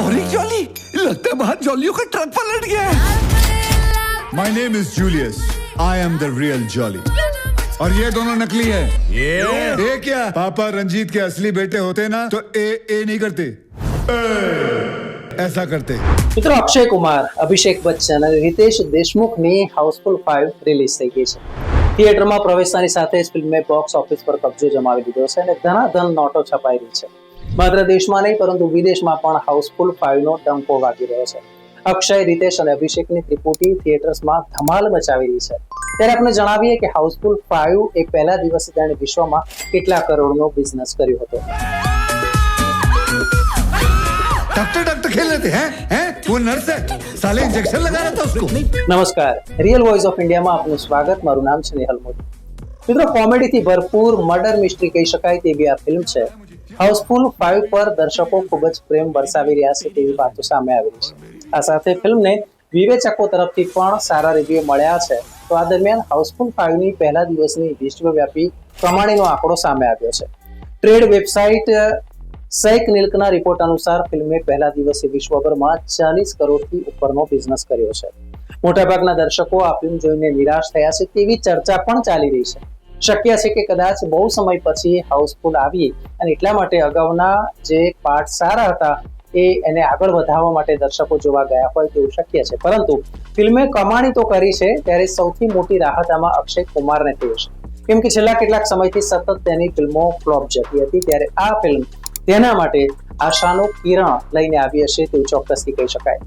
Jolly jolly लगता है बाहर जॉलियों का ट्रक पलट गया है। My name is Julius. I am the real Jolly. और ये दोनों नकली है। ये क्या? पापा रंजीत के असली बेटे होते ना तो ए नहीं करते, ऐसा करते। મિત્રો, અક્ષય કુમાર, અભિષેક બચ્ચન અને રિતેશ દેશમુખની હાઉસફુલ 5 રિલીઝ થઈ ગઈ છે. થિયેટરમાં પ્રવેશતાની સાથે જ ફિલ્મે બોક્સ ઓફિસ પર કબજો જમાવી દીધો છે અને ધનાધન નોટો છપાઈ રહી છે. માત્ર દેશમાં નહીં પરંતુ વિદેશમાં પણ હાઉસફુલ 5 નો ડંકો વાગી રહ્યો છે. અક્ષય, રિતેશ અને અભિષેકની ત્રિપુટી થિયેટર્સમાં ધમાલ મચાવી રહી છે. ત્યારે આપણે જણાવીએ કે હાઉસફુલ 5 એ પહેલા દિવસે તેણે વિશ્વમાં કેટલા કરોડનો બિઝનેસ કર્યો હતો. डॉक्टर खेल रहे थे हैं? वो नर्स है, साले इंजेक्शन लगा रहा था उसको। નમસ્કાર, રિયલ વોઇસ ઓફ ઇન્ડિયામાં આપનું સ્વાગત. મારું નામ છે નેહલ મોદી. મિત્રો, કોમેડીથી ભરપૂર મર્ડર મિસ્ટ્રી કહી શકાય તેવી આ ફિલ્મ છે. હાઉસફુલ 5 પર દર્શકો ખૂબ જ પ્રેમ વરસાવી રહ્યા છે તેવી વાતો સામે આવી રહી છે. આ સાથે ફિલ્મને વિવેચકો તરફથી પણ સારા રિવ્યુ મળ્યા છે. તો આ દરમિયાન હાઉસફુલ 5 ની પહેલા દિવસની વિશ્વવ્યાપી કમાણીનો આંકડો સામે આવ્યો છે. ટ્રેડ વેબસાઇટ સૈક નિલ્કના રિપોર્ટ અનુસાર ફિલ્મે પહેલા દિવસે વિશ્વભરમાં 40 કરોડથી ઉપરનો બિઝનેસ કર્યો છે. મોટાભાગના દર્શકો આ ફિલ્મ જોઈને નિરાશ થયા છે તેવી ચર્ચા પણ ચાલી રહી છે. શક્ય છે કે કદાચ બહુ સમય પછી હાઉસફુલ આવી અને એટલા માટે અગાઉના જે પાર્ટ સારા હતા એને આગળ વધારવા માટે દર્શકો જોવા ગયા હોય તેવું શક્ય છે. પરંતુ ફિલ્મે કમાણી તો કરી છે, ત્યારે સૌથી મોટી રાહત આમાં અક્ષય કુમારને થઈ છે. કેમ કે છેલ્લા કેટલાક સમયથી સતત તેની ફિલ્મો ફ્લોપ જતી હતી, ત્યારે આ ફિલ્મ તેના માટે આશાનો કિરણ લઈને આવી હશે તેવું ચોક્કસથી કહી શકાય.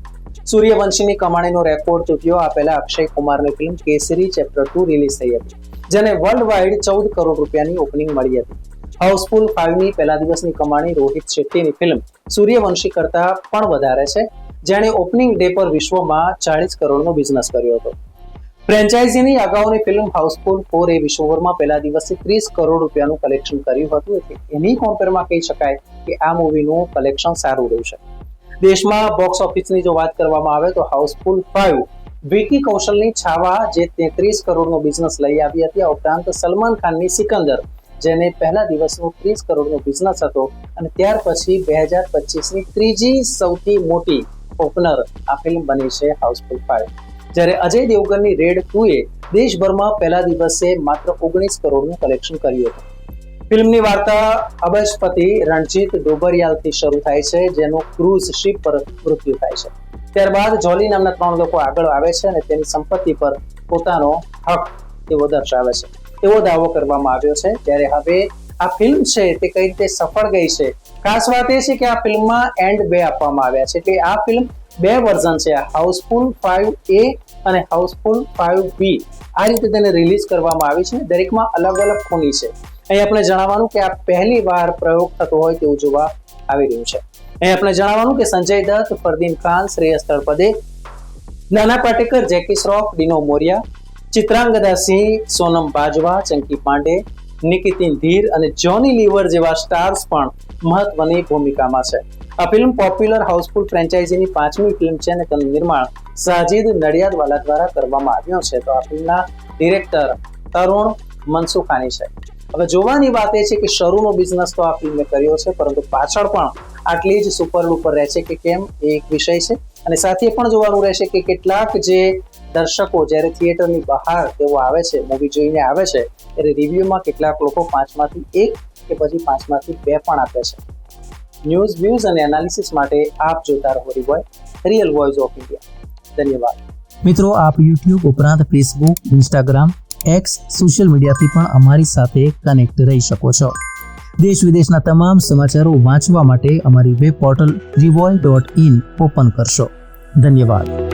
સૂર્યવંશીની કમાણીનો રેકોર્ડ તૂટ્યો. આ પહેલા અક્ષય કુમારની ફિલ્મ કેસરી ચેપ્ટર 2 રિલીઝ થઈ હતી, જેને વર્લ્ડ વાઇડ 14 કરોડ રૂપિયાની ઓપનિંગ મળી હતી. હાઉસફુલ 5 ની પહેલા દિવસની કમાણી રોહિત શેટ્ટીની ફિલ્મ સૂર્યવંશી કરતા પણ વધારે છે, જેણે ઓપનિંગ ડે પર વિશ્વમાં 40 કરોડનો બિઝનેસ કર્યો હતો. ફ્રેન્ચાઇઝીની અગાઉની ફિલ્મ હાઉસફુલ 4 એ વિશ્વભરમાં પહેલા દિવસે 30 કરોડ રૂપિયાનું કલેક્શન કર્યું હતું. એની કમ્પેરમાં કહી શકાય કે આ મૂવીનું કલેક્શન સારું રહ્યું છે. દેશમાં બોક્સ ઓફિસની જો વાત કરવામાં આવે તો હાઉસફુલ 5 વિકી કૌશલની છાવા જે 33 કરોડનો બિઝનેસ લઈ આવી હતી. આ ઉપરાંત સલમાન ખાનની સિકંદર, જેને પહેલા દિવસનો 30 કરોડનો બિઝનેસ હતો અને ત્યાર પછી 2025ની ત્રીજી સૌથી મોટી ઓપનર આ ફિલ્મ બની છે હાઉસફુલ 5. જ્યારે અજય દેવગનની રેડ 2 એ દેશભરમાં પહેલા દિવસે માત્ર 19 કરોડનું કલેક્શન કર્યું હતું. ફિલ્મની વાર્તા અબજપતિ રણજીત ડોબરિયાલથી શરૂ થાય છે, જેનું ક્રૂઝ શિપ પર મૃત્યુ થાય છે. ત્યારબાદ જોલી નામના 3 લોકો આગળ આવે છે અને તેની સંપત્તિ પર પોતાનો હક તેઓ દર્શાવે છે. એવો દાવો કરવામાં આવ્યો છે. ત્યારે હવે આ ફિલ્મ છે તે કઈ રીતે સફળ ગઈ છે, ખાસ વાત એ છે કે આ ફિલ્મમાં એન્ડ 2 આપવામાં આવ્યા છે. એટલે આ ફિલ્મ 2 વર્ઝન છે, હાઉસફુલ 5A અને હાઉસફુલ 5B. આ રીતે તેને રિલીઝ કરવામાં આવી છે. દરેકમાં અલગ અલગ ખૂણી છે. અહીં આપણે જણાવવાનું કે આ પહેલી વાર પ્રયોગ થતો હોય તેવું જોવા આવી રહ્યું છે. અહીં આપણે જણાવવાનું કે સંજય દત્ત, ફરદીન ખાન, શ્રેયસ તળપદે, નાના પાટેકર, જેકી શ્રોફ, ડીનો મોરિયા, ચિત્રાંગદા સિંહ, સોનમ બાજવા, ચંકી પાંડે, નિકિતિન ધીર અને જોની લીવર જેવા સ્ટાર્સ પણ મહત્વની ભૂમિકામાં છે. આ ફિલ્મ પોપ્યુલર હાઉસફુલ ફ્રેન્ચાઇઝીની 5મી ફિલ્મ છે અને તેનું નિર્માણ સાજિદ નડિયાદવાલા દ્વારા કરવામાં આવ્યું છે. તો આ ફિલ્મના ડિરેક્ટર તરુણ મનસુખાની છે. હવે જોવાની વાત એ છે કે શરૂનો બિઝનેસ તો આ ફિલ્મે કર્યો છે, પરંતુ પાછળ પણ આટલી જ સુપર ડુપર રહેશે કે કેમ એ એક વિષય છે. અને સાથે પણ જોવાનું રહેશે કે કેટલાક જે દર્શકો જ્યારે થિયેટરની બહાર તેઓ આવે છે, મૂવી જોઈને આવે છે, ત્યારે રિવ્યુમાં કેટલાક લોકો 5માંથી 1 કે પછી 5માંથી 2 પણ આપે છે. ન્યૂઝ, વ્યૂઝ અને એનાલિસિસ માટે આપ જોતા રહો રિયલ વોઇસ ઓફ ઇન્ડિયા. ધન્યવાદ. મિત્રો, આપ યુટ્યુબ ઉપરાંત ફેસબુક, ઇન્સ્ટાગ્રામ, એક્સ સોશિયલ મીડિયાથી પણ અમારી સાથે કનેક્ટ રહી શકો છો. દેશ વિદેશના તમામ સમાચારો વાંચવા માટે અમારી વેબ પોર્ટલ revolt.in ઓપન કરશો. ધન્યવાદ.